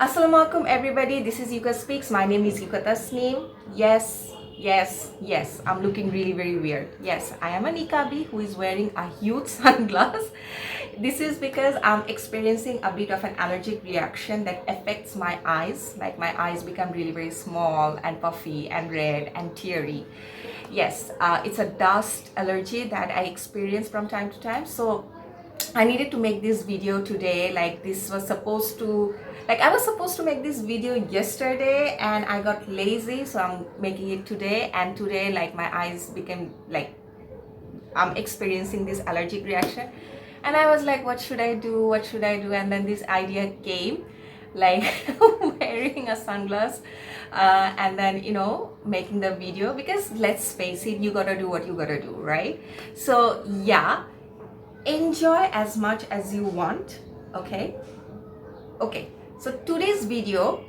Assalamualaikum everybody, this is Yuka Speaks. My name is Yuka Tasneem. Yes, I'm looking really very weird. Yes, I am a niqabi who is wearing a huge sunglass. This is because I'm experiencing a bit of an allergic reaction that affects my eyes. Like my eyes become really very small and puffy and red and teary. Yes, it's a dust allergy that I experience from time to time. So I needed to make this video today. Like this was supposed to, like I was supposed to make this video yesterday and I got lazy, so I'm making it today. And today, like my eyes became like I'm experiencing this allergic reaction, and I was like, what should I do? What should I do? And then this idea came, like wearing a sunglass, and then making the video, because let's face it, you gotta do what you gotta do, right? So yeah, enjoy as much as you want. Okay, so today's video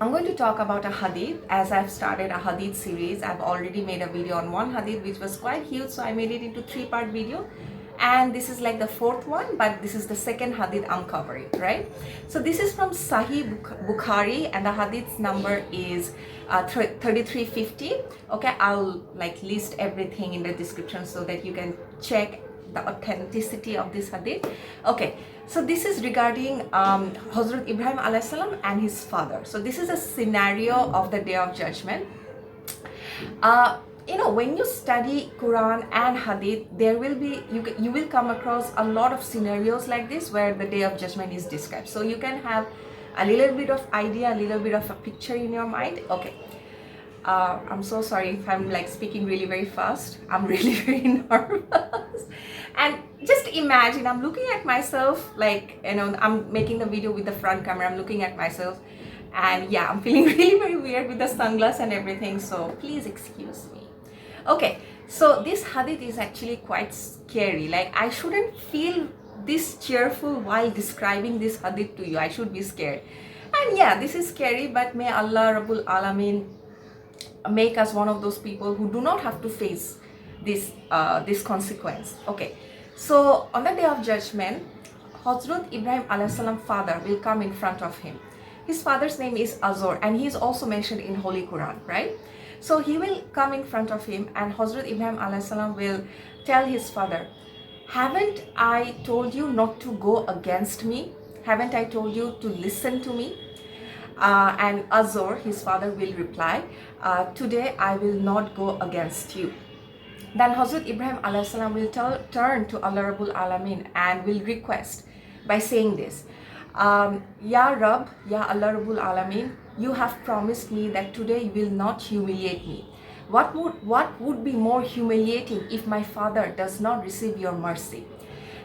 I'm going to talk about a hadith. As I've started a hadith series, I've already made a video on one hadith which was quite huge, so I made it into 3-part video, and this is like the 4th one, but this is the 2nd hadith I'm covering, right? So this is from Sahih Bukhari and the hadith number is 3350. Okay, I'll like list everything in the description so that you can check the authenticity of this hadith. Okay, so this is regarding Hazrat Ibrahim alayhi salam and his father. So this is a scenario of the Day of Judgment. When you study Quran and hadith, there will be you will come across a lot of scenarios like this where the Day of Judgment is described, so you can have a little bit of idea, a little bit of a picture in your mind. Okay, I'm so sorry if I'm like speaking really very fast. I'm really very nervous. And just imagine I'm looking at myself, like I'm making the video with the front camera, I'm looking at myself, and yeah, I'm feeling really very weird with the sunglasses and everything, so please excuse me. Okay, so this hadith is actually quite scary. Like I shouldn't feel this cheerful while describing this hadith to you. I should be scared. And yeah, this is scary, but may Allah Rabbul Alameen make us one of those people who do not have to face this consequence. Okay, so on the Day of Judgment, Hazrat Ibrahim alayhi salam father will come in front of him. His father's name is Azar, and he is also mentioned in Holy Quran, right? So he will come in front of him, and Hazrat Ibrahim alayhi salam will tell his father, haven't I told you not to go against me? Haven't I told you to listen to me? And Azar, his father, will reply, today I will not go against you. Then Hazrat Ibrahim alayhi salam will turn to Allah Rabbul Alameen and will request by saying this, Ya Rabb, Ya Allah Rabbul Alameen, you have promised me that today you will not humiliate me. What would be more humiliating if my father does not receive your mercy?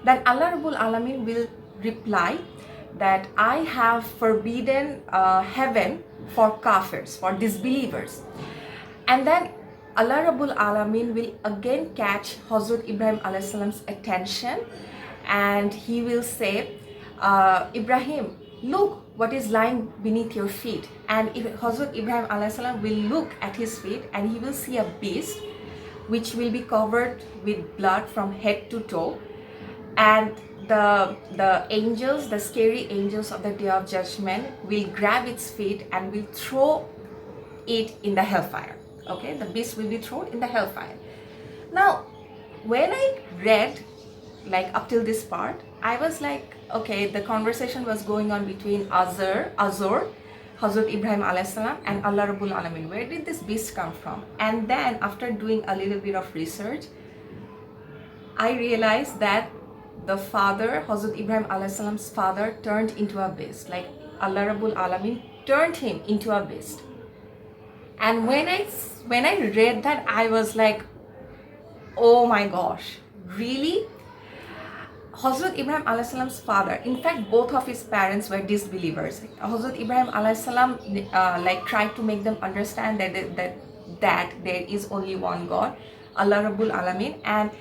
Then Allah Rabbul Alameen will reply that I have forbidden heaven for kafirs, for disbelievers. And then Allah Rabbul Alameen will again catch Hazrat Ibrahim alayhi salam's attention, and he will say, Ibrahim, look what is lying beneath your feet. And Hazrat Ibrahim alayhi salam will look at his feet, and he will see a beast which will be covered with blood from head to toe. And the angels, the scary angels of the Day of Judgment, will grab its feet and will throw it in the hellfire. Okay, the beast will be thrown in the hellfire. Now, when I read like up till this part, I was like, okay, the conversation was going on between Azar, Hazrat Ibrahim alayhi salam, and Allah Rabbul Alameen. Where did this beast come from? And then after doing a little bit of research, I realized that the father, Hazrat Ibrahim alayhi salam's father, turned into a beast. Like Allah Rabbul Alameen turned him into a beast. And when I read that, I was like, oh my gosh, really? Hazrat Ibrahim alayhi salam's father, in fact both of his parents were disbelievers. Hazrat Ibrahim alayhi salam like tried to make them understand that there is only one God, Allah Rabbul Alameen, and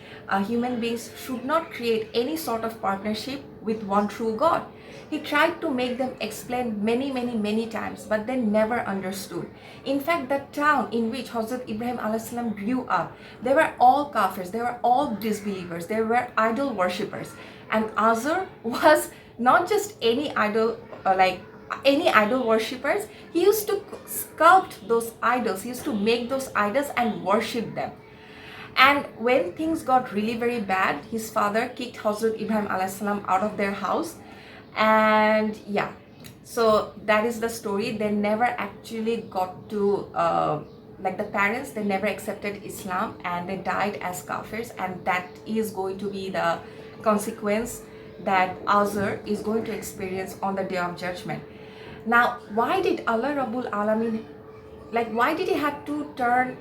human beings should not create any sort of partnership with one true God. He tried to make them explain many times, but they never understood. In fact, the town in which Hazrat Ibrahim alayhi salam grew up, they were all kafirs, they were all disbelievers, they were idol worshippers. And Azar was not just any idol like any idol worshippers, he used to sculpt those idols, he used to make those idols and worship them. And when things got really very bad, his father kicked Hazrat Ibrahim alayhi salam out of their house. And yeah, so that is the story. They never actually got to like the parents, they never accepted Islam and they died as kafirs, and that is going to be the consequence that Azar is going to experience on the day of judgment. Now, why did Allah Rabbul Alamin, like why did he have to turn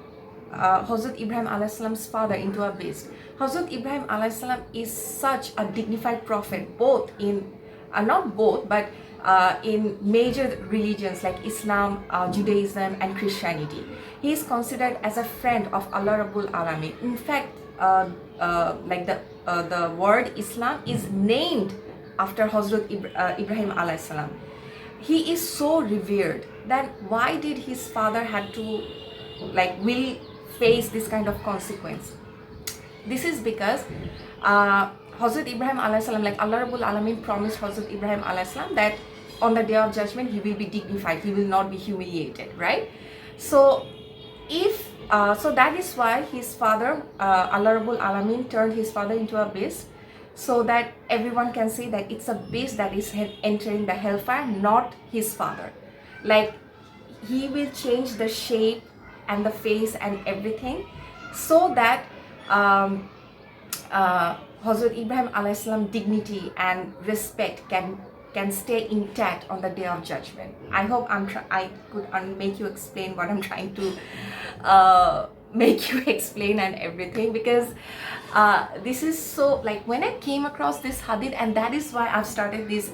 Hazrat Ibrahim alayhi salam's father into a beast? Hazrat Ibrahim alayhi salam is such a dignified prophet, both in not both, but in major religions like Islam, Judaism and Christianity. He is considered as a friend of Allah Rabbul Alamin. In fact, like the word Islam is named after Hazrat Ibrahim alayhi salam. He is so revered. Then why did his father had to will face this kind of consequence? This is because Hazrat Ibrahim alayhi salam, like Allah Rabbul Alamin promised Hazrat Ibrahim alayhi salam that on the day of judgment he will be dignified, he will not be humiliated, right? So if so that is why his father, Allah Rabbul Alamin turned his father into a beast, so that everyone can see that it's a beast that is entering the hellfire, not his father. Like he will change the shape and the face and everything, so that Hazrat Ibrahim alayhi salam dignity and respect can stay intact on the day of judgment. I hope I could make you explain what I'm trying to make you explain and everything, because this is so, like when I came across this hadith, and that is why I've started this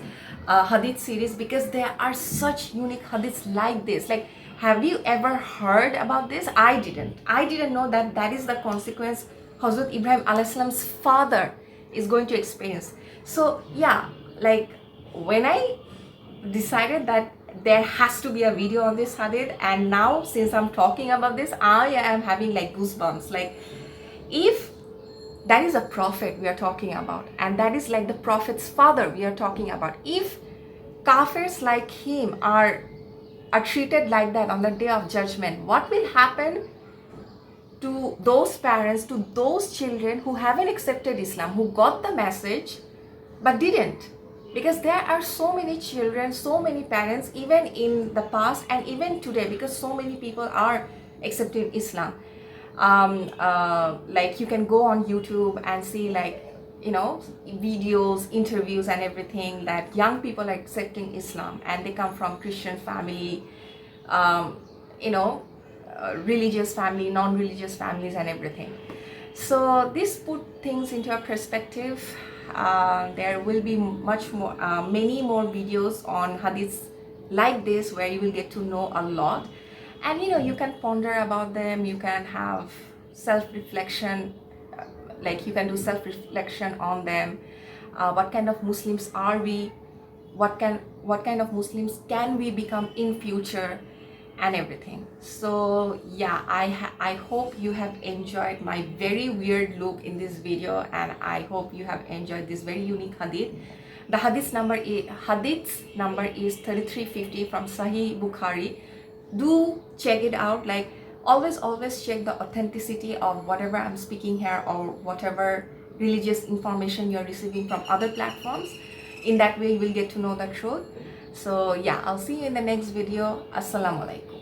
hadith series, because there are such unique hadiths like this. Like, have you ever heard about this? I didn't know that that is the consequence Hazrat Ibrahim alayhi salam's father is going to experience. So yeah, like when I decided that there has to be a video on this hadith, and now since I'm talking about this, I am having like goosebumps. Like, if that is a prophet we are talking about, and that is like the prophet's father we are talking about, if kafirs like him are treated like that on the day of judgment, what will happen to those parents, to those children who haven't accepted Islam, who got the message but didn't? Because there are so many children, so many parents, even in the past and even today, because so many people are accepting Islam. Like you can go on YouTube and see, like, you know, videos, interviews and everything, that young people are accepting Islam and they come from Christian family, you know, religious family, non-religious families and everything. So this put things into a perspective. There will be many more videos on hadiths like this, where you will get to know a lot, and you know, you can ponder about them, you can have self-reflection, like you can do self-reflection on them. What kind of Muslims are we? What kind of Muslims can we become in future, and everything. So yeah, I hope you have enjoyed my very weird look in this video, and I hope you have enjoyed this very unique hadith. The hadith number is 3350 from Sahih Bukhari. Do check it out. Like, always check the authenticity of whatever I'm speaking here, or whatever religious information you're receiving from other platforms. In that way you will get to know the truth. So yeah, I'll see you in the next video. Assalamu alaikum.